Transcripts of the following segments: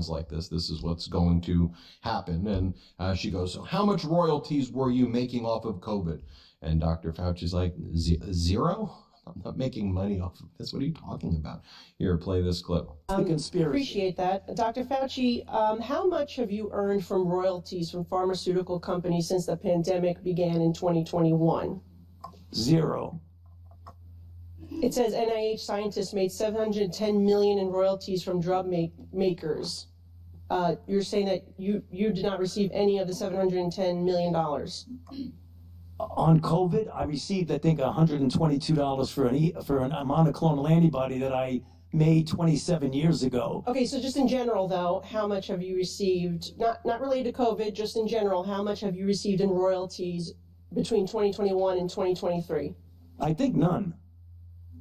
happens like this. This is what's going to happen. And she goes, so how much royalties were you making off of COVID? And Dr. Fauci's like, zero? I'm not making money off of this. What are you talking about? Here, play this clip. The conspiracy. Appreciate that. Dr. Fauci, how much have you earned from royalties from pharmaceutical companies since the pandemic began in 2021? Zero. It says NIH scientists made $710 million in royalties from drug makers. You're saying that you did not receive any of the $710 million. On COVID, I received, I think, $122 for a monoclonal antibody that I made 27 years ago. Okay, so just in general, though, how much have you received, not related to COVID, just in general, how much have you received in royalties between 2021 and 2023? I think none.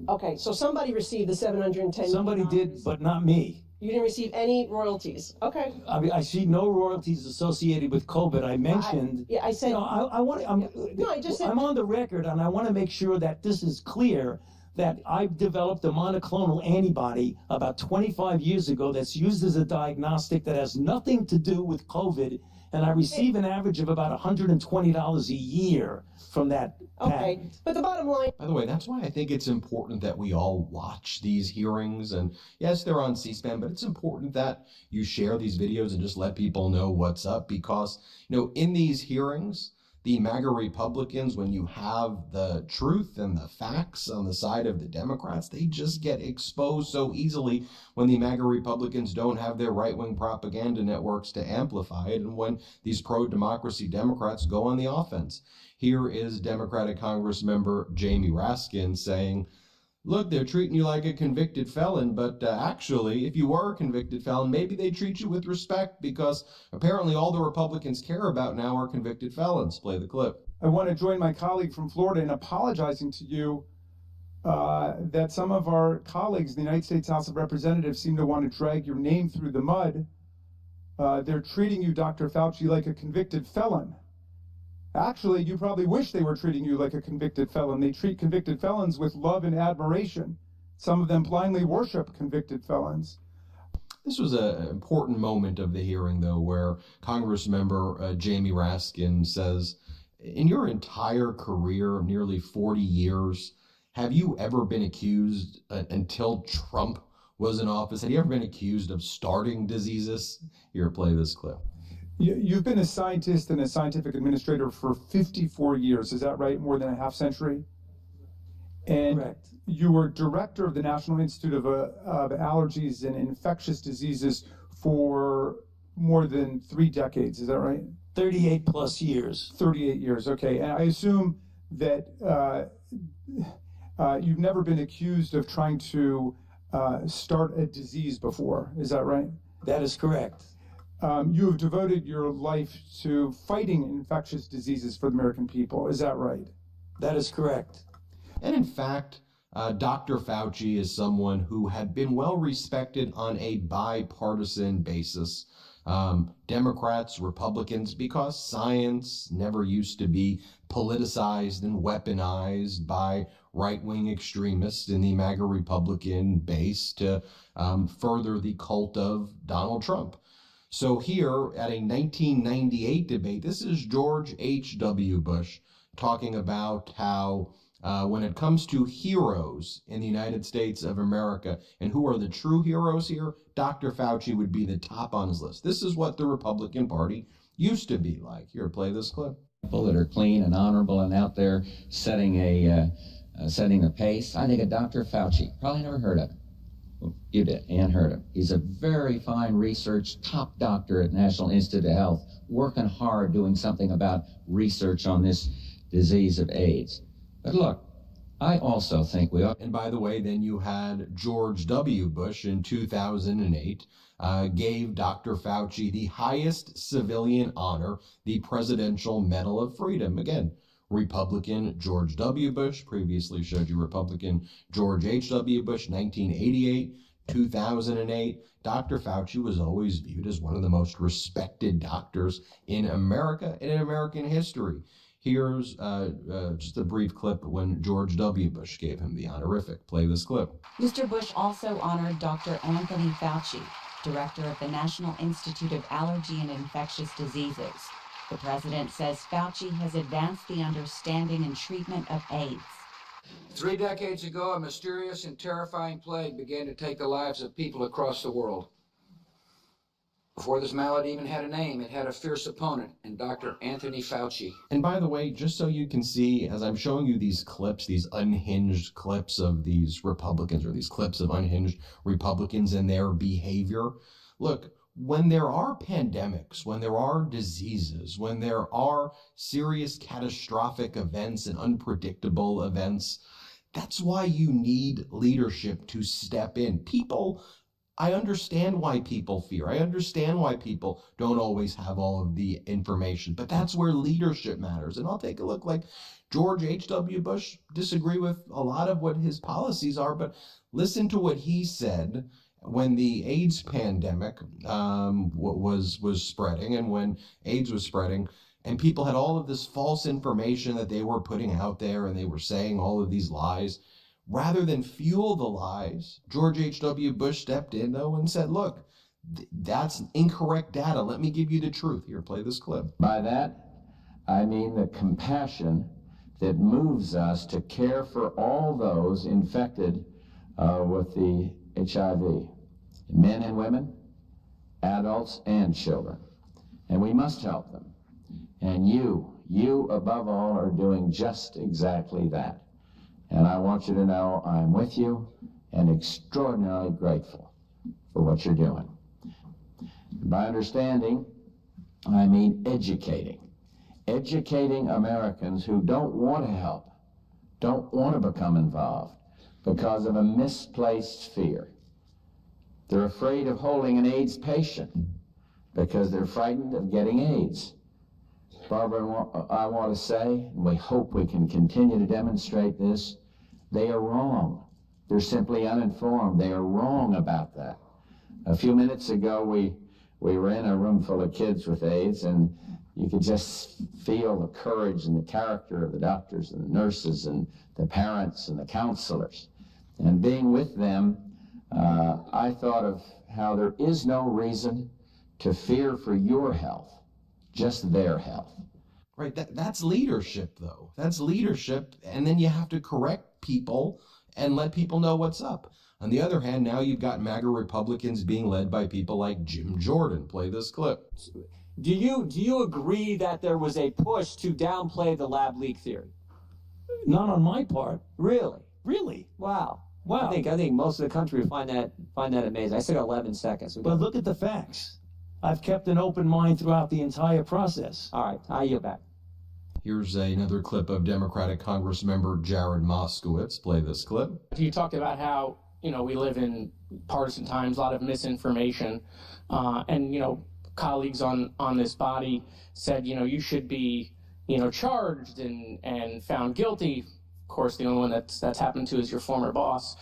Okay, so somebody received the $710 Somebody million. did, but not me. You didn't receive any royalties. Okay. I mean, I see no royalties associated with COVID. I mentioned. I said. No, I want. No, I just said. I'm on the record, and I want to make sure that this is clear. That I've developed a monoclonal antibody about 25 years ago that's used as a diagnostic that has nothing to do with COVID, and I receive an average of about $120 a year from that Okay, but the bottom line. By the way, that's why I think it's important that we all watch these hearings. And yes, they're on C-SPAN, but it's important that you share these videos and just let people know what's up, because, in these hearings, the MAGA Republicans, when you have the truth and the facts on the side of the Democrats, they just get exposed so easily when the MAGA Republicans don't have their right-wing propaganda networks to amplify it, and when these pro-democracy Democrats go on the offense. Here is Democratic Congressmember Jamie Raskin saying, look, they're treating you like a convicted felon, but actually, if you were a convicted felon, maybe they treat you with respect, because apparently all the Republicans care about now are convicted felons. Play the clip. I want to join my colleague from Florida in apologizing to you that some of our colleagues in the United States House of Representatives seem to want to drag your name through the mud. They're treating you, Dr. Fauci, like a convicted felon. Actually, you probably wish they were treating you like a convicted felon. They treat convicted felons with love and admiration. Some of them blindly worship convicted felons. This was an important moment of the hearing, though, where Congressmember Jamie Raskin says, in your entire career, nearly 40 years, have you ever been accused, until Trump was in office, have you ever been accused of starting diseases? Here, play this clip. You've been a scientist and a scientific administrator for 54 years. Is that right? More than a half century? And correct. You were director of the National Institute of Allergies and Infectious Diseases for more than 3 decades. Is that right? 38 plus years. 38 years. Okay. And I assume that you've never been accused of trying to start a disease before. Is that right? That is correct. You have devoted your life to fighting infectious diseases for the American people. Is that right? That is correct. And in fact, Dr. Fauci is someone who had been well respected on a bipartisan basis. Democrats, Republicans, because science never used to be politicized and weaponized by right-wing extremists in the MAGA Republican base to further the cult of Donald Trump. So here at a 1998 debate, this is George H.W. Bush talking about how when it comes to heroes in the United States of America, and who are the true heroes here, Dr. Fauci would be the top on his list. This is what the Republican Party used to be like. Here, play this clip. People that are clean and honorable and out there setting the pace. I think of Dr. Fauci. Probably never heard of him. You did, and heard him. He's a very fine research, top doctor at National Institute of Health, working hard doing something about research on this disease of AIDS. But look, I also think we ought... And by the way, then you had George W. Bush in 2008 gave Dr. Fauci the highest civilian honor, the Presidential Medal of Freedom. Again, Republican George W. Bush, previously showed you Republican George H.W. Bush, 1988, 2008. Dr. Fauci was always viewed as one of the most respected doctors in America and in American history. Here's just a brief clip when George W. Bush gave him the honorific. Play this clip. Mr. Bush also honored Dr. Anthony Fauci, director of the National Institute of Allergy and Infectious Diseases. The president says Fauci has advanced the understanding and treatment of AIDS. 3 decades ago, a mysterious and terrifying plague began to take the lives of people across the world. Before this malady even had a name, it had a fierce opponent in Dr. Anthony Fauci. And by the way, just so you can see, as I'm showing you these clips, these unhinged clips of these Republicans, or these clips of unhinged Republicans and their behavior, look, when there are pandemics, when there are diseases, when there are serious catastrophic events and unpredictable events, that's why you need leadership to step in. People, I understand why people fear. I understand why people don't always have all of the information, but that's where leadership matters. And I'll take a look. Like George H.W. Bush, disagree with a lot of what his policies are, but listen to what he said when the AIDS pandemic was spreading, and when AIDS was spreading, and people had all of this false information that they were putting out there, and they were saying all of these lies. Rather than fuel the lies, George H.W. Bush stepped in, though, and said, look, that's incorrect data. Let me give you the truth. Here, play this clip. By that, I mean the compassion that moves us to care for all those infected with the HIV, men and women, adults and children. And we must help them. And you above all are doing just exactly that. And I want you to know I'm with you and extraordinarily grateful for what you're doing. By understanding, I mean educating. Educating Americans who don't want to help, don't want to become involved because of a misplaced fear. They're afraid of holding an AIDS patient because they're frightened of getting AIDS. Barbara, I want to say, and we hope we can continue to demonstrate this, they are wrong. They're simply uninformed. They are wrong about that. A few minutes ago, we were in a room full of kids with AIDS, and you could just feel the courage and the character of the doctors and the nurses and the parents and the counselors. And being with them, I thought of how there is no reason to fear for your health, just their health. Right, that's leadership, though. That's leadership, and then you have to correct people and let people know what's up. On the other hand, now you've got MAGA Republicans being led by people like Jim Jordan. Play this clip. Do you agree that there was a push to downplay the lab leak theory? Not on my part. Really? Really? Wow. Wow. I think most of the country would find that amazing. I still got 11 seconds. But look at the facts. I've kept an open mind throughout the entire process. All right, I yield back. Here's another clip of Democratic Congressmember Jared Moskowitz. Play this clip. You talked about how, we live in partisan times, a lot of misinformation, and, colleagues on this body said, you should be, charged and found guilty. Of course, the only one that's happened to is your former boss.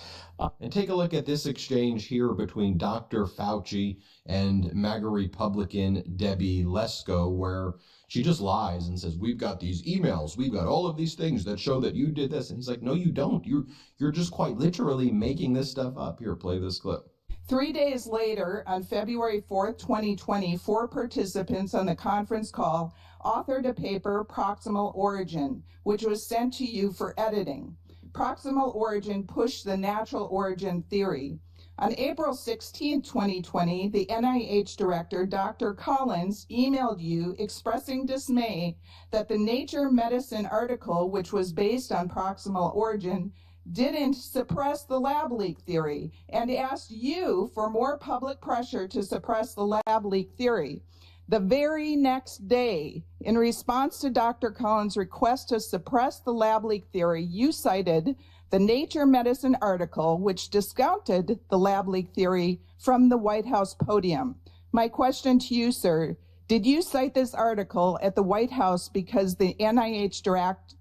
And take a look at this exchange here between Dr. Fauci and MAGA Republican Debbie Lesko, where she just lies and says, we've got these emails, we've got all of these things that show that you did this. And he's like, no, you don't. You're just quite literally making this stuff up. Here, play this clip. 3 days later, on February 4th, 2020, 4 participants on the conference call authored a paper, Proximal Origin, which was sent to you for editing. Proximal origin pushed the natural origin theory. On April 16, 2020, the NIH director, Dr. Collins, emailed you expressing dismay that the Nature Medicine article, which was based on proximal origin, didn't suppress the lab leak theory, and asked you for more public pressure to suppress the lab leak theory. The very next day, in response to Dr. Collins' request to suppress the lab leak theory, you cited the Nature Medicine article, which discounted the lab leak theory from the White House podium. My question to you, sir, did you cite this article at the White House because the NIH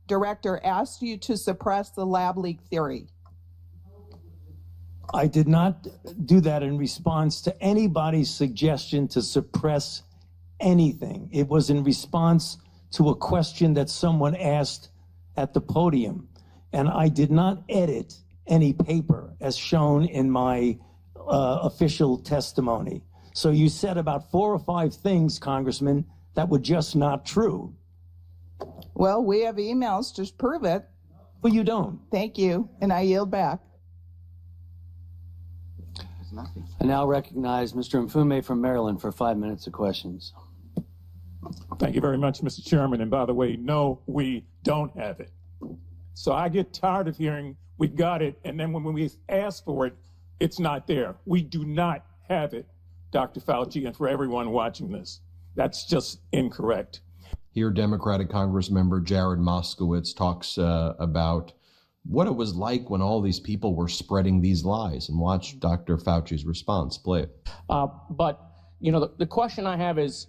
director asked you to suppress the lab leak theory? I did not do that in response to anybody's suggestion to suppress anything. It was in response to a question that someone asked at the podium. And I did not edit any paper as shown in my official testimony. So you said about 4 or 5 things, Congressman, that were just not true. Well, we have emails to prove it. Well, you don't. Thank you, and I yield back. I now recognize Mr. Mfume from Maryland for 5 minutes of questions. Thank you very much, Mr. Chairman. And by the way, no, we don't have it. So I get tired of hearing we got it, and then when we ask for it, it's not there. We do not have it, Dr. Fauci, and for everyone watching this, that's just incorrect. Here, Democratic Congressmember Jared Moskowitz talks about what it was like when all these people were spreading these lies, and watch Dr. Fauci's response. Play it. But, you know, the question I have is,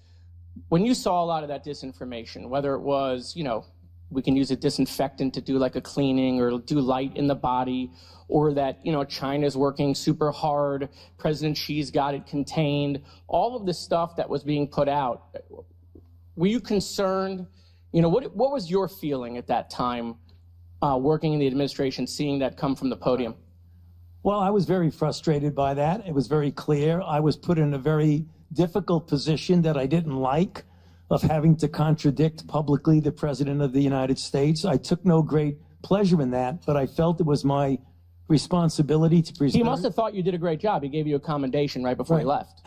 when you saw a lot of that disinformation, whether it was, you know, we can use a disinfectant to do like a cleaning or do light in the body, or that, you know, China's working super hard, President Xi's got it contained, all of the stuff that was being put out, were you concerned? You know, what was your feeling at that time working in the administration, seeing that come from the podium? Well, I was very frustrated by that. It was very clear. I was put in a very difficult position that I didn't like, of having to contradict publicly the President of the United States. I took no great pleasure in that, but I felt it was my responsibility to preserve. He must have thought you did a great job. He gave you a commendation right before he left.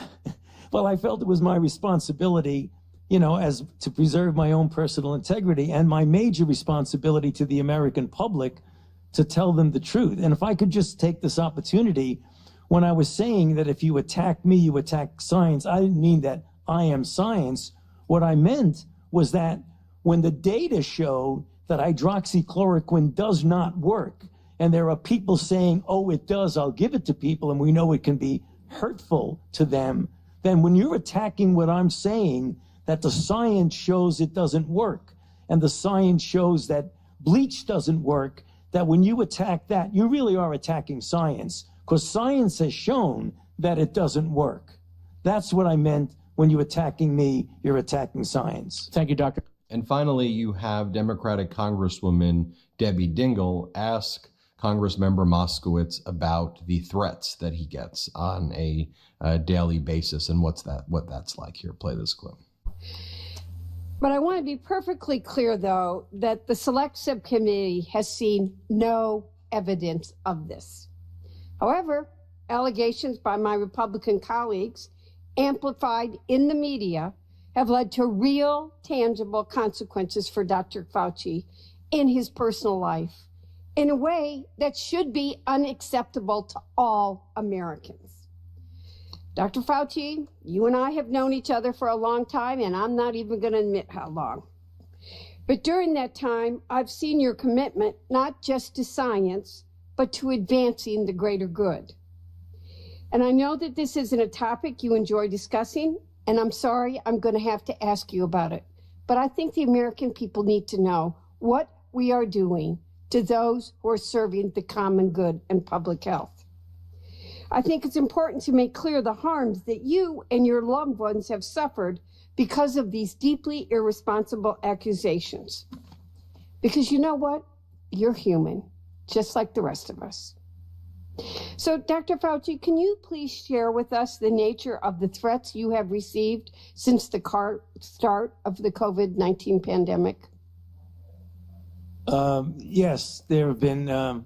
Well, I felt it was my responsibility, you know, as to preserve my own personal integrity, and my major responsibility to the American public to tell them the truth. And if I could just take this opportunity, when I was saying that if you attack me, you attack science, I didn't mean that I am science. What I meant was that when the data showed that hydroxychloroquine does not work, and there are people saying, oh, it does, I'll give it to people, and we know it can be hurtful to them, then when you're attacking what I'm saying, that the science shows it doesn't work, and the science shows that bleach doesn't work, that when you attack that, you really are attacking science, because science has shown that it doesn't work. That's what I meant. When you're attacking me, you're attacking science. Thank you, Doctor. And finally, you have Democratic Congresswoman Debbie Dingell ask Congressmember Moskowitz about the threats that he gets on a daily basis and what that's like. Here, play this clip. But I want to be perfectly clear, though, that the Select Subcommittee has seen no evidence of this. However, allegations by my Republican colleagues amplified in the media have led to real, tangible consequences for Dr. Fauci in his personal life in a way that should be unacceptable to all Americans. Dr. Fauci, you and I have known each other for a long time, and I'm not even going to admit how long. But during that time, I've seen your commitment not just to science, but to advancing the greater good. And I know that this isn't a topic you enjoy discussing, and I'm sorry I'm going to have to ask you about it. But I think the American people need to know what we are doing to those who are serving the common good and public health. I think it's important to make clear the harms that you and your loved ones have suffered because of these deeply irresponsible accusations. Because you know what? You're human, just like the rest of us. So, Dr. Fauci, can you please share with us the nature of the threats you have received since the start of the COVID-19 pandemic? Yes, there have been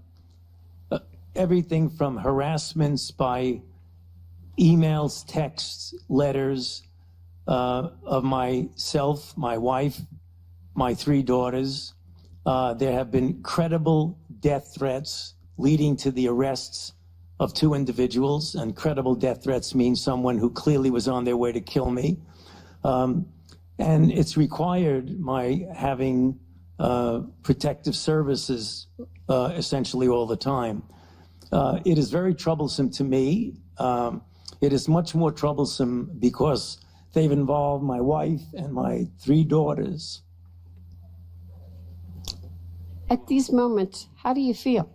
everything from harassments by emails, texts, letters of myself, my wife, my 3 daughters. There have been credible death threats leading to the arrests of 2 individuals, and credible death threats mean someone who clearly was on their way to kill me. And it's required my having protective services essentially all the time. It is very troublesome to me. It is much more troublesome because they've involved my wife and my 3 daughters. At these moments, how do you feel?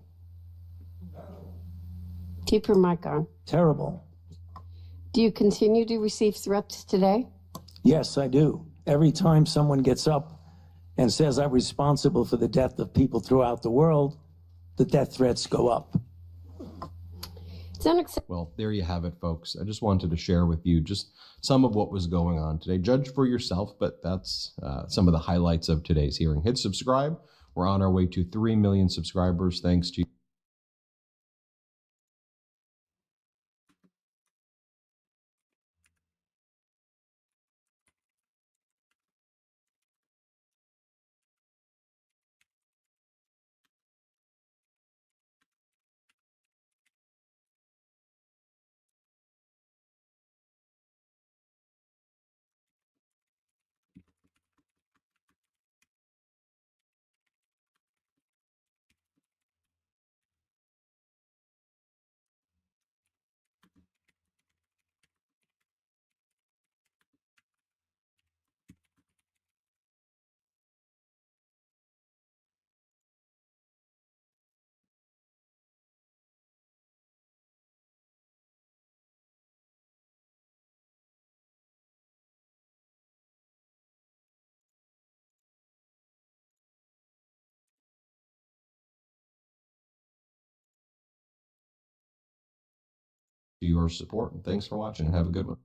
Keep your mic on. Terrible. Do you continue to receive threats today? Yes, I do. Every time someone gets up and says I'm responsible for the death of people throughout the world, the death threats go up. It's unacceptable. Well, there you have it, folks. I just wanted to share with you just some of what was going on today. Judge for yourself, but that's some of the highlights of today's hearing. Hit subscribe. We're on our way to 3 million subscribers, thanks to your support. And thanks for watching and have a good one.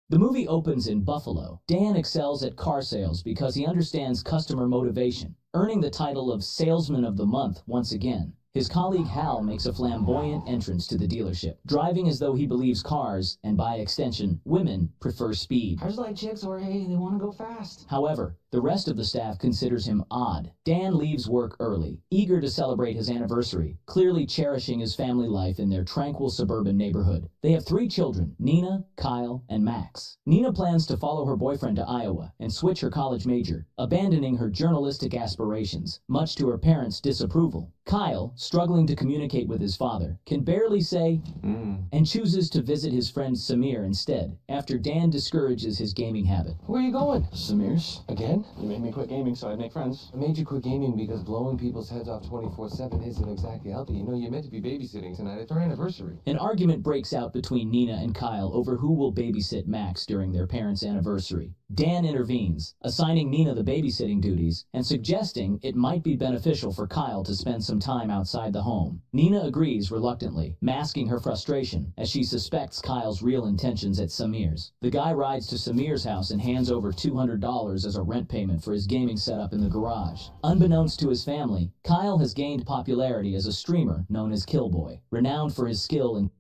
The movie opens in Buffalo. Dan excels at car sales because he understands customer motivation, earning the title of Salesman of the Month once again. His colleague Hal makes a flamboyant entrance to the dealership, driving as though he believes cars, and by extension, women, prefer speed. Cars like chicks, or hey, they want to go fast. However, the rest of the staff considers him odd. Dan leaves work early, eager to celebrate his anniversary, clearly cherishing his family life in their tranquil suburban neighborhood. They have 3 children, Nina, Kyle, and Max. Nina plans to follow her boyfriend to Iowa and switch her college major, abandoning her journalistic aspirations, much to her parents' disapproval. Kyle, struggling to communicate with his father, can barely say and chooses to visit his friend Samir instead, after Dan discourages his gaming habit. Where are you going? Samir's. Again? You made me quit gaming so I'd make friends. I made you quit gaming because blowing people's heads off 24/7 isn't exactly healthy. You know, you're meant to be babysitting tonight. It's our anniversary. An argument breaks out between Nina and Kyle over who will babysit Max during their parents' anniversary. Dan intervenes, assigning Nina the babysitting duties and suggesting it might be beneficial for Kyle to spend some time outside the home. Nina agrees reluctantly, masking her frustration as she suspects Kyle's real intentions at Samir's. The guy rides to Samir's house and hands over $200 as a rent payment for his gaming setup in the garage. Unbeknownst to his family, Kyle has gained popularity as a streamer known as Killboy, renowned for his skill in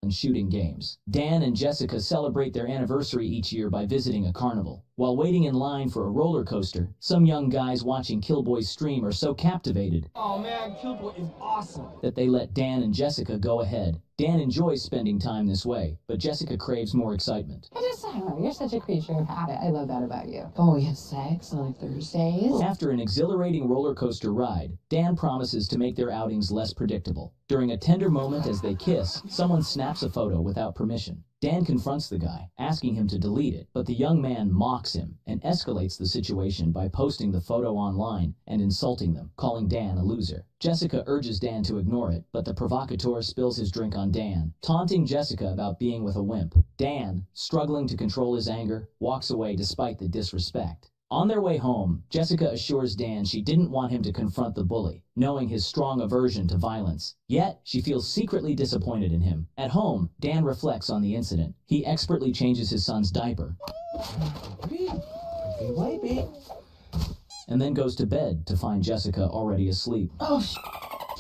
shooting games. Dan and Jessica celebrate their anniversary each year by visiting a carnival. While waiting in line for a roller coaster, some young guys watching Killboy's stream are so captivated Oh man, Killboy is awesome. that they let Dan and Jessica go ahead. Dan enjoys spending time this way, but Jessica craves more excitement. I don't know, you're such a creature of habit. I love that about you. Oh, we have sex on Thursdays? After an exhilarating roller coaster ride, Dan promises to make their outings less predictable. During a tender moment as they kiss, someone snaps a photo without permission. Dan confronts the guy, asking him to delete it, but the young man mocks him and escalates the situation by posting the photo online and insulting them, calling Dan a loser. Jessica urges Dan to ignore it, but the provocateur spills his drink on Dan, taunting Jessica about being with a wimp. Dan, struggling to control his anger, walks away despite the disrespect. On their way home, Jessica assures Dan she didn't want him to confront the bully, knowing his strong aversion to violence. Yet, she feels secretly disappointed in him. At home, Dan reflects on the incident. He expertly changes his son's diaper and then goes to bed to find Jessica already asleep. Oh,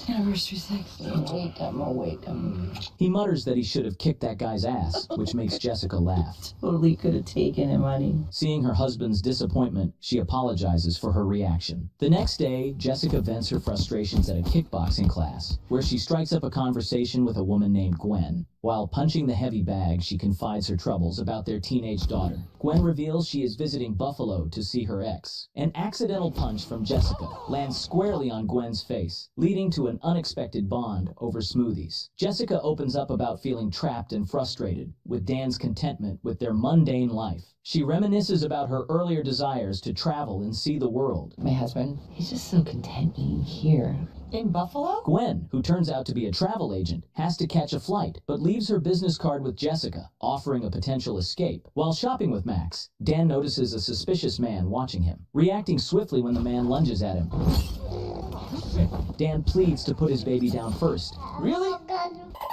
Anniversary sex. Wait, Emma, wait, Emma. He mutters that he should have kicked that guy's ass, which makes Jessica laugh. Totally could have taken it, honey. Seeing her husband's disappointment, she apologizes for her reaction. The next day, Jessica vents her frustrations at a kickboxing class, where she strikes up a conversation with a woman named Gwen. While punching the heavy bag, she confides her troubles about their teenage daughter. Gwen reveals she is visiting Buffalo to see her ex. An accidental punch from Jessica lands squarely on Gwen's face, leading to an unexpected bond over smoothies. Jessica opens up about feeling trapped and frustrated with Dan's contentment with their mundane life. She reminisces about her earlier desires to travel and see the world. My husband, he's just so content being here. In Buffalo? Gwen, who turns out to be a travel agent, has to catch a flight, but leaves her business card with Jessica, offering a potential escape. While shopping with Max, Dan notices a suspicious man watching him, reacting swiftly when the man lunges at him. Dan pleads to put his baby down first. Really?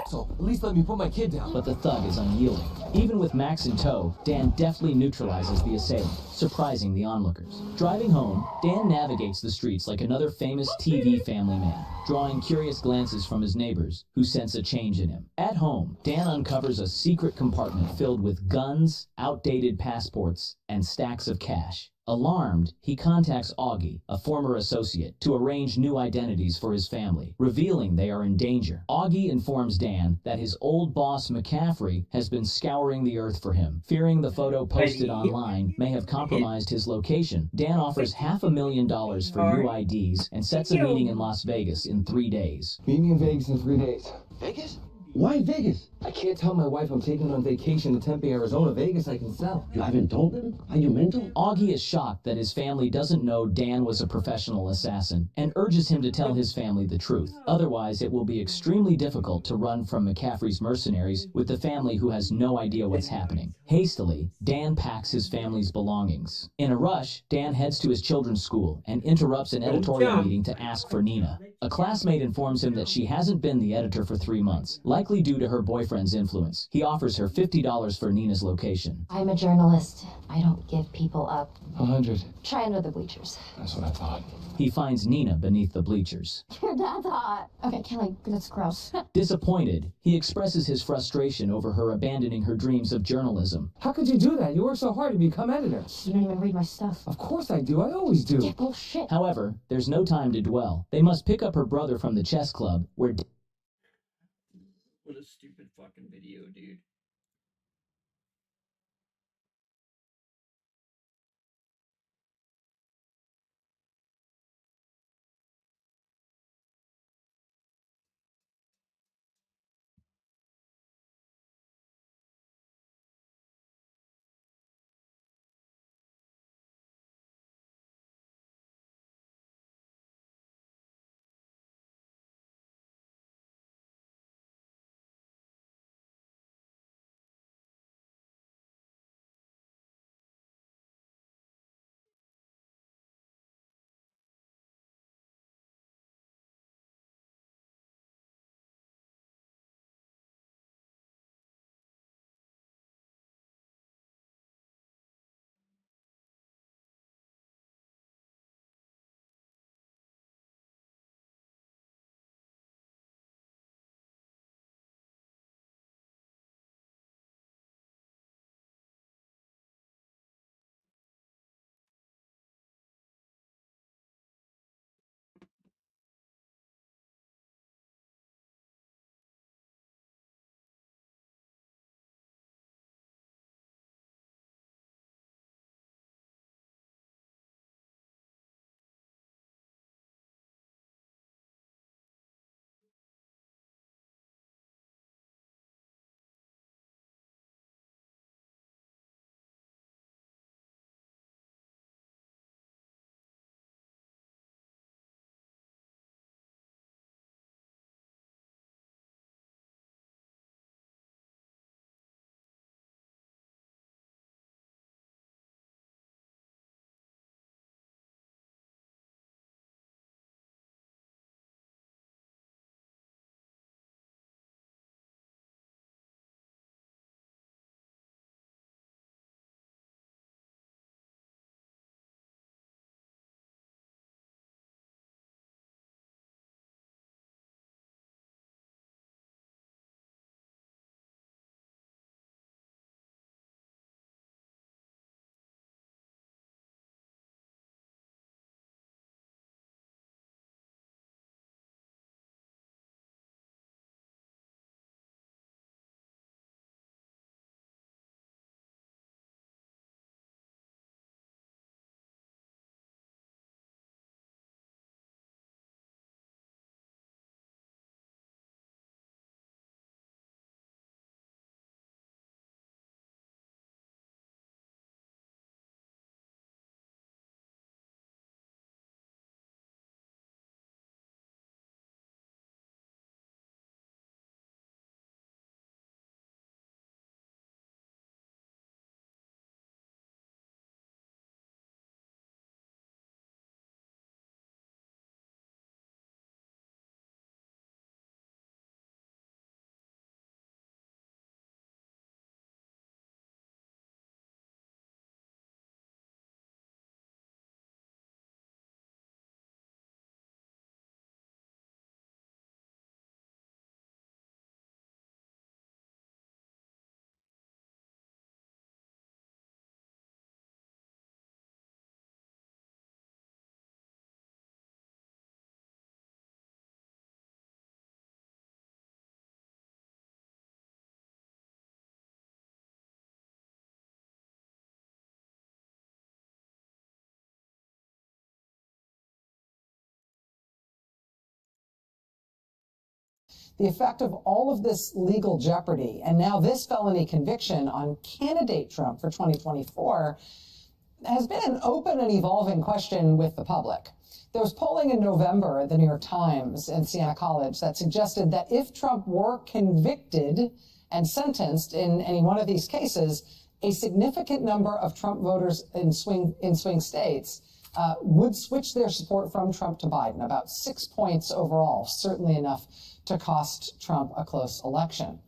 So, at least let me put my kid down. But the thug is unyielding. Even with Max in tow, Dan deftly neutralizes the assailant, surprising the onlookers. Driving home, Dan navigates the streets like another famous TV family man, drawing curious glances from his neighbors, who sense a change in him. At home, Dan uncovers a secret compartment filled with guns, outdated passports, and stacks of cash. Alarmed, he contacts Augie, a former associate, to arrange new identities for his family, revealing they are in danger. Augie informs Dan that his old boss McCaffrey has been scouring the earth for him. Fearing the photo posted online may have compromised his location, Dan offers $500,000 for new IDs and sets a meeting in Las Vegas in 3 days. Meet me in Vegas in 3 days. Vegas? Why Vegas? I can't tell my wife I'm taking on vacation to Tempe, Arizona. Vegas I can sell. You haven't told them? Are you mental? Augie is shocked that his family doesn't know Dan was a professional assassin and urges him to tell his family the truth. Otherwise, it will be extremely difficult to run from McCaffrey's mercenaries with the family who has no idea what's happening. Hastily, Dan packs his family's belongings. In a rush, Dan heads to his children's school and interrupts an editorial meeting to ask for Nina. A classmate informs him that she hasn't been the editor for 3 months, likely due to her boyfriend's influence. He offers her $50 for Nina's location. I'm a journalist. I don't give people up. 100. Try under the bleachers. That's what I thought. He finds Nina beneath the bleachers. Your dad's hot. Okay, Kelly, that's gross. Disappointed, he expresses his frustration over her abandoning her dreams of journalism. How could you do that? You work so hard to become editor. You don't even read my stuff. Of course I do. I always do. Yeah, bullshit. However, there's no time to dwell. They must pick up her brother from the chess club, where... What a stupid fucking video, dude. The effect of all of this legal jeopardy and now this felony conviction on candidate Trump for 2024 has been an open and evolving question with the public. There was polling in November at the New York Times and Siena College that suggested that if Trump were convicted and sentenced in any one of these cases, a significant number of Trump voters in swing states would switch their support from Trump to Biden, about 6 points overall, certainly enough to cost Trump a close election.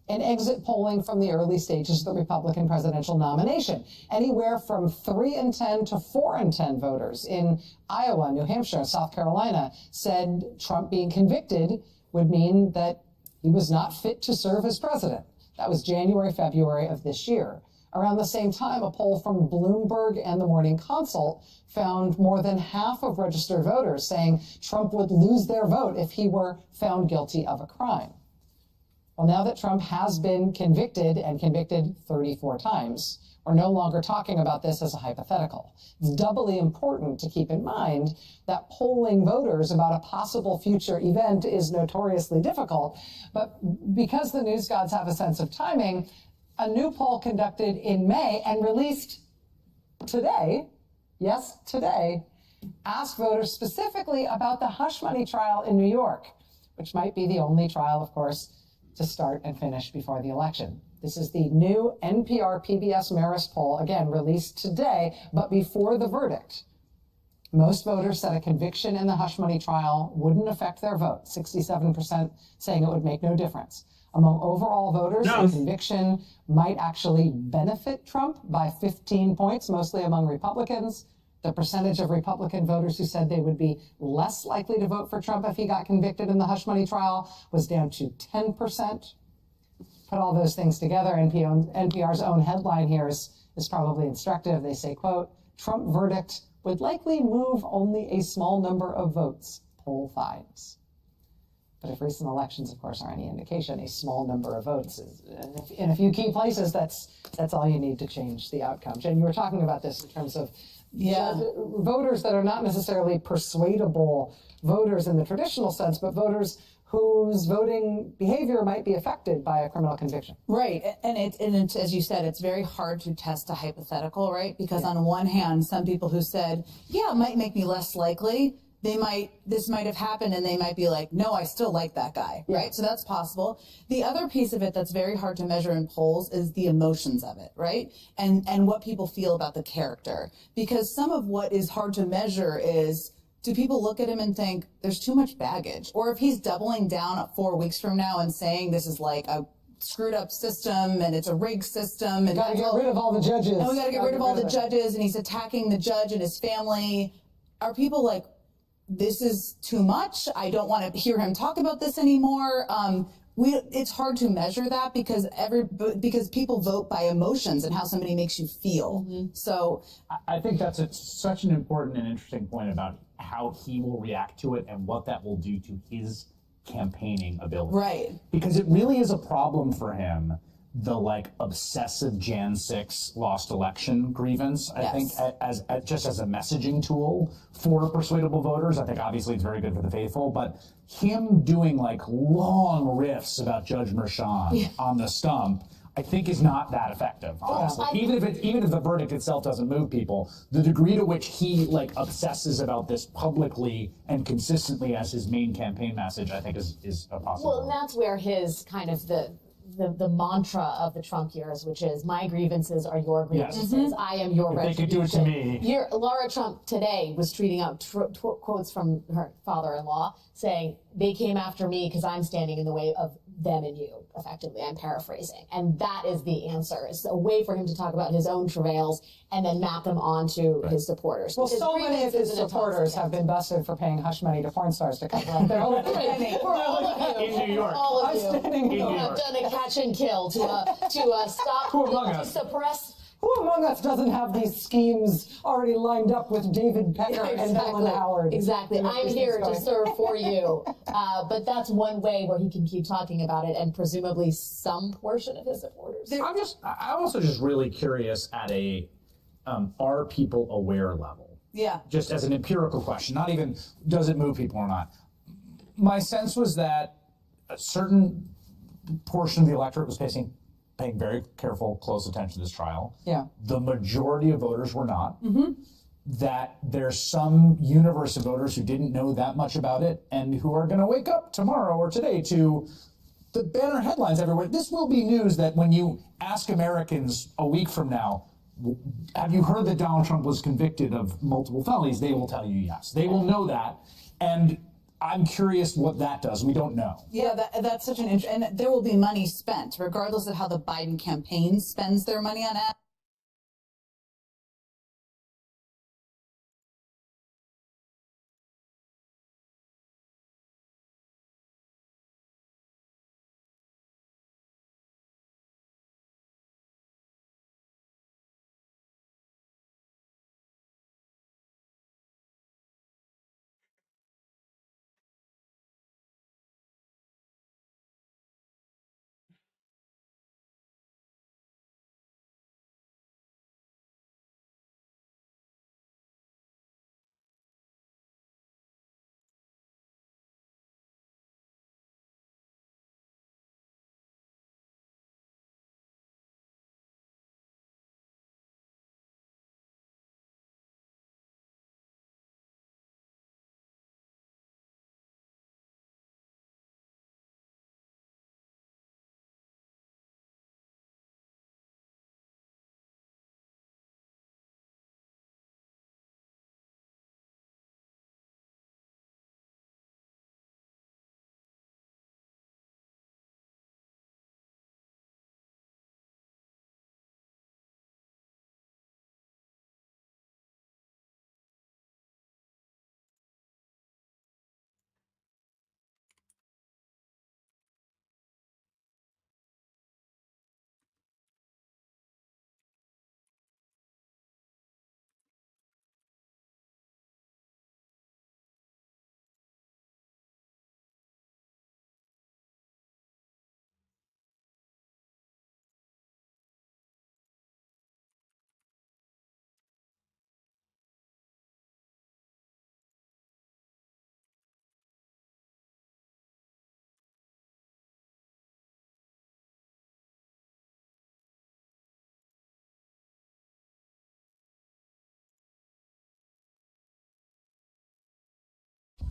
And exit polling from the early stages of the Republican presidential nomination, anywhere from 3 in 10 to 4 in 10 voters in Iowa, New Hampshire, and South Carolina said Trump being convicted would mean that he was not fit to serve as president. That was January, February of this year. Around the same time, a poll from Bloomberg and the Morning Consult found more than half of registered voters saying Trump would lose their vote if he were found guilty of a crime. Well, now that Trump has been convicted and convicted 34 times, we're no longer talking about this as a hypothetical. It's doubly important to keep in mind that polling voters about a possible future event is notoriously difficult. But because the news gods have a sense of timing, a new poll conducted in May and released today, yes, today, asked voters specifically about the hush money trial in New York, which might be the only trial, of course, to start and finish before the election. This is the new NPR PBS Marist poll, again, released today, but before the verdict. Most voters said a conviction in the hush money trial wouldn't affect their vote, 67% saying it would make no difference. Among overall voters, a conviction might actually benefit Trump by 15 points, mostly among Republicans. The percentage of Republican voters who said they would be less likely to vote for Trump if he got convicted in the hush money trial was down to 10%. Put all those things together, NPR's own headline here is probably instructive. They say, quote, Trump verdict would likely move only a small number of votes, poll finds. But if recent elections, of course, are any indication, a small number of votes is, in a few key places, that's all you need to change the outcome. Jen, you were talking about this in terms of voters that are not necessarily persuadable voters in the traditional sense, but voters whose voting behavior might be affected by a criminal conviction. Right, and it's, as you said, it's very hard to test a hypothetical, right? Because on one hand, some people who said, yeah, it might make me less likely, this might have happened, and they might be like, no, I still like that guy, right? So that's possible. The other piece of it that's very hard to measure in polls is the emotions of it, right? And what people feel about the character. Because some of what is hard to measure is, do people look at him and think there's too much baggage? Or if he's doubling down 4 weeks from now and saying this is like a screwed up system and it's a rigged system, and gotta get rid of all the judges. And we gotta get rid of all the judges, and he's attacking the judge and his family. Are people like, this is too much, I don't want to hear him talk about this anymore? It's hard to measure that because people vote by emotions and how somebody makes you feel. So I think that's such an important and interesting point about how he will react to it and what that will do to his campaigning ability. Right. Because it really is a problem for him, the like obsessive Jan 6 lost election grievance. I think as just as a messaging tool for persuadable voters, I think obviously it's very good for the faithful, but him doing like long riffs about Judge Merchan on the stump, I think is not that effective, honestly. Even if the verdict itself doesn't move people, the degree to which he like obsesses about this publicly and consistently as his main campaign message, I think is a possibility. Well, and that's where his kind of the mantra of the Trump years, which is my grievances are your grievances. Yes. I am your retribution. They could do it to me. Laura Trump today was tweeting out quotes from her father-in-law saying, they came after me because I'm standing in the way of them and you, effectively. I'm paraphrasing. And that is the answer. It's a way for him to talk about his own travails and then map them onto his supporters. Well, so many of his supporters have been busted for paying hush money to porn stars to cover up their own For all of you. In New York. All of you who have done a catch and kill to stop, to suppress. Who among us doesn't have these schemes already lined up with David Pecker and Helen Howard? Exactly. I'm here to serve for you. But that's one way where he can keep talking about it, and presumably some portion of his supporters. I'm also just really curious at a are people aware level? Yeah. Just as an empirical question, not even does it move people or not. My sense was that a certain portion of the electorate was paying very careful, close attention to this trial. Yeah. The majority of voters were not. That there's some universe of voters who didn't know that much about it and who are going to wake up tomorrow or today to the banner headlines everywhere. This will be news that when you ask Americans a week from now, have you heard that Donald Trump was convicted of multiple felonies? They will tell you yes. They will know that. And I'm curious what that does. We don't know. Yeah, that's such an interesting, and there will be money spent, regardless of how the Biden campaign spends their money on ads.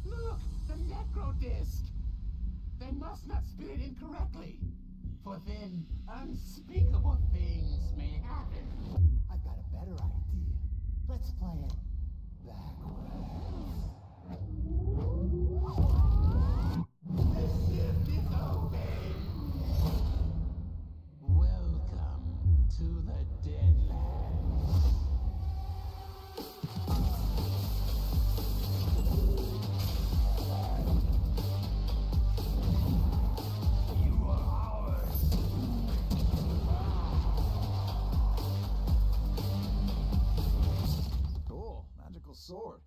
Look, the necro disc. They must not spit it incorrectly, for then unspeakable things may happen. I've got a better idea. Let's play it backwards. The shift is open. Welcome to the Deadlands. Cool, magical sword.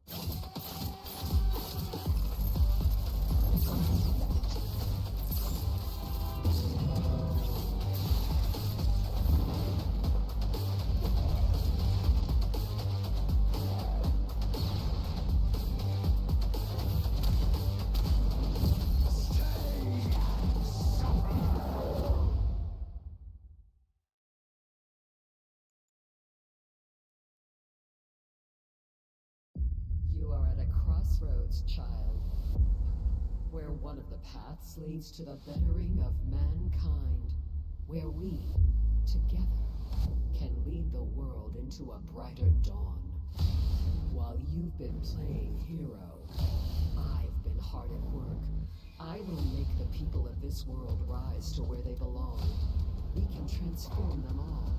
You are at a crossroads, child, where one of the paths leads to the bettering of mankind, where we, together, can lead the world into a brighter dawn. While you've been playing hero, I've been hard at work. I will make the people of this world rise to where they belong. We can transform them all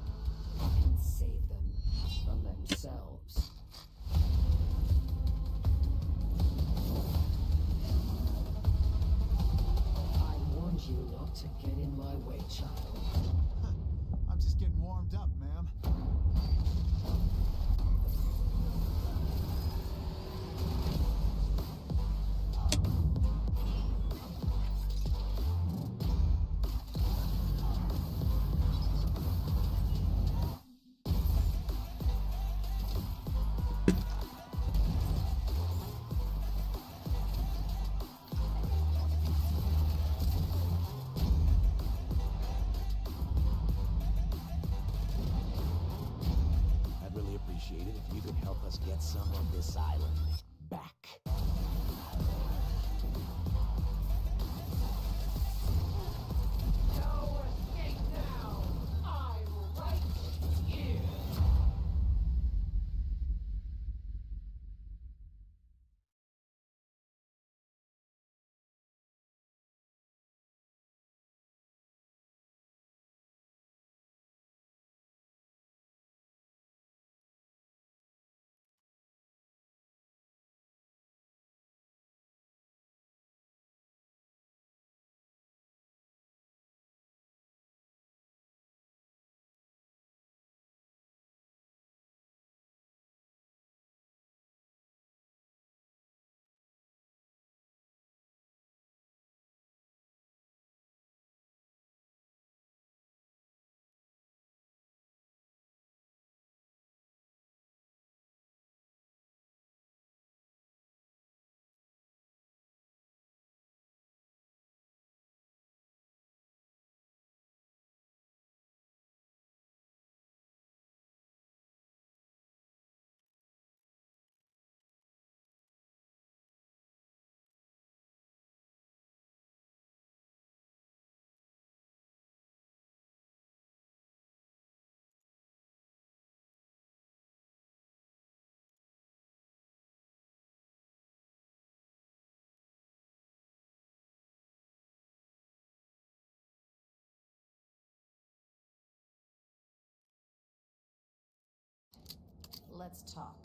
and save them from themselves. I warned you not to get in my way, child. I'm just getting warmed up, ma'am. get some of this island back. No escape now! I'm right here! Let's talk.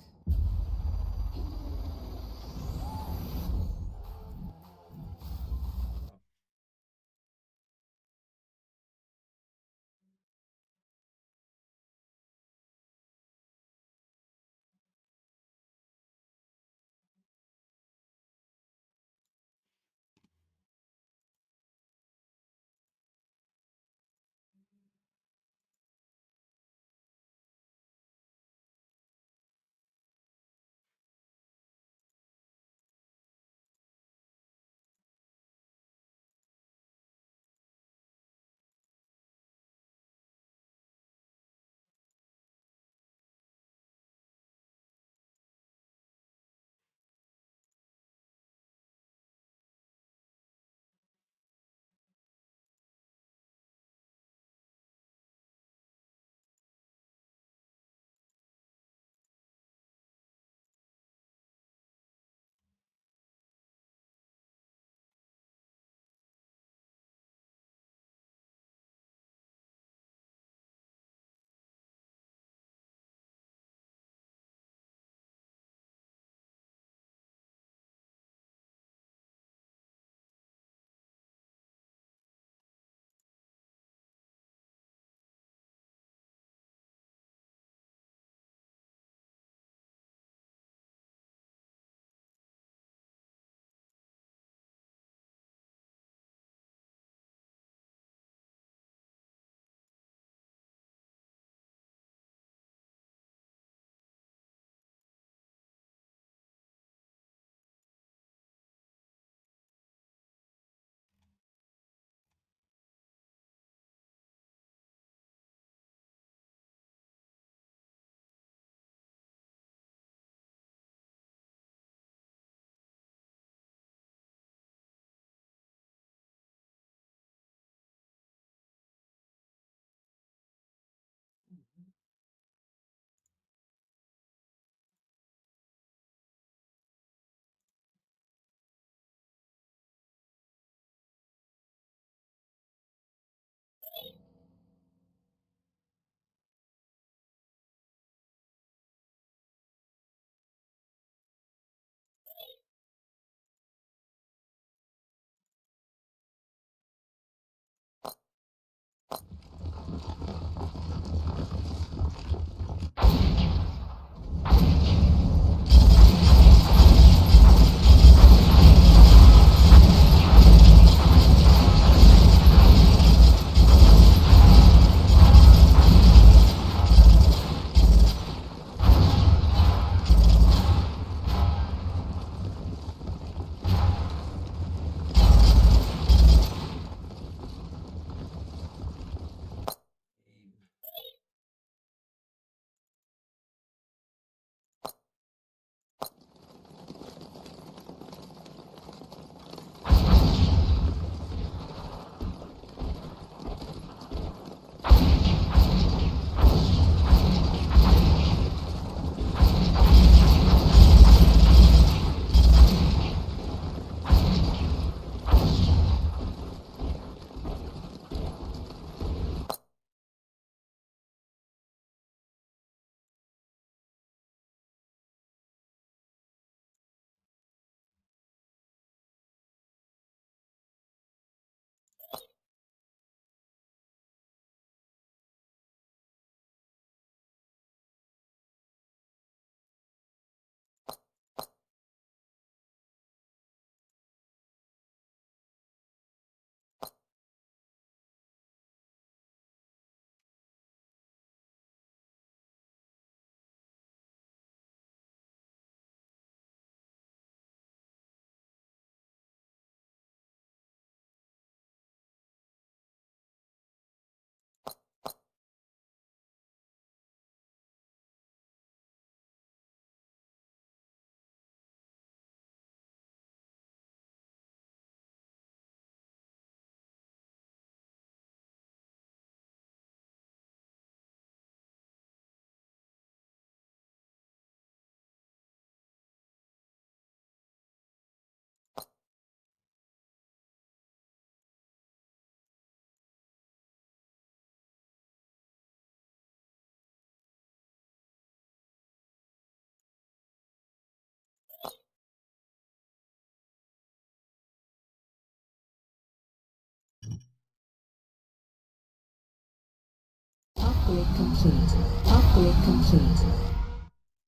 Upgrade complete. Upgrade complete.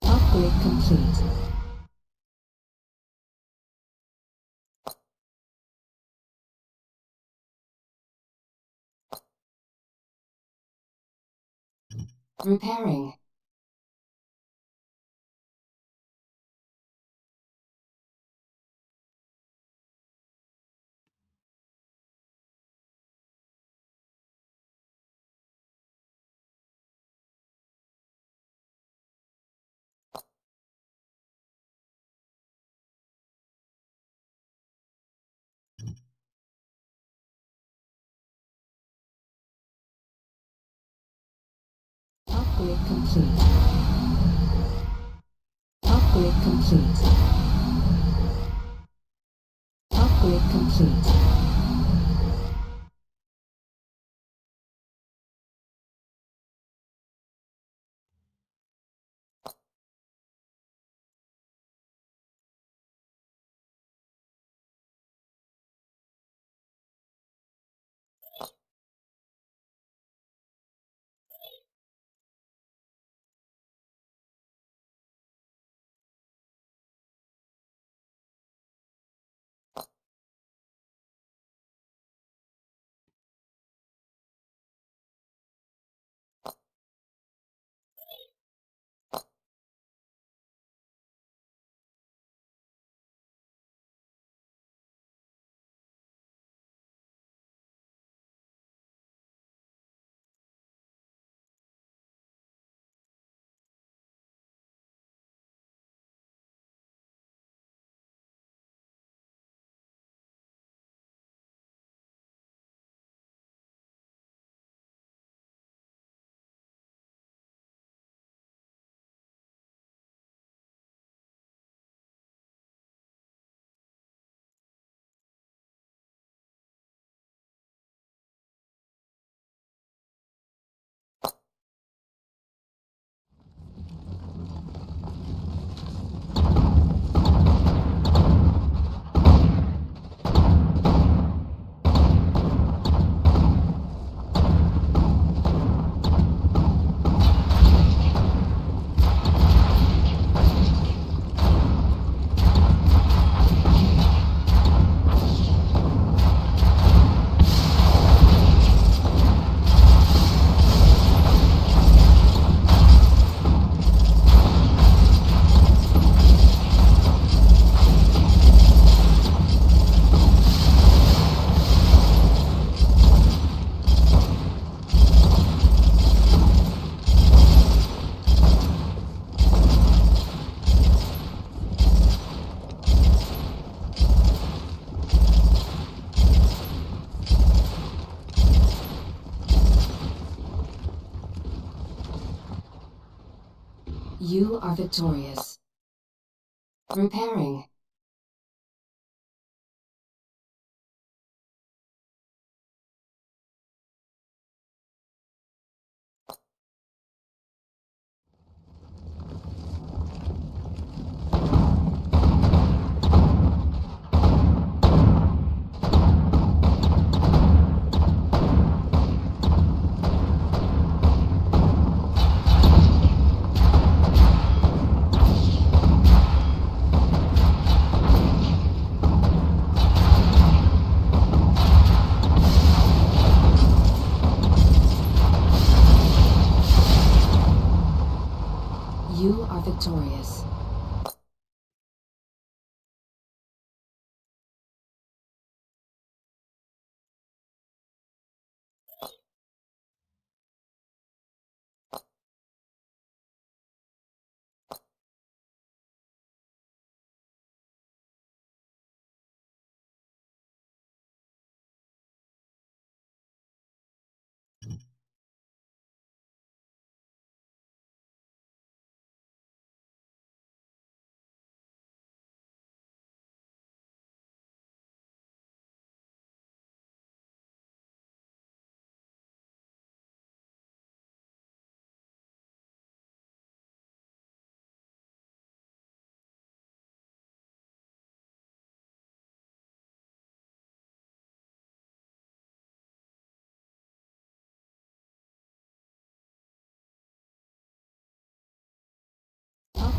Upgrade complete. Repairing. Upgrade complete. Upgrade complete. Upgrade complete. You are victorious. Repairing. You are victorious.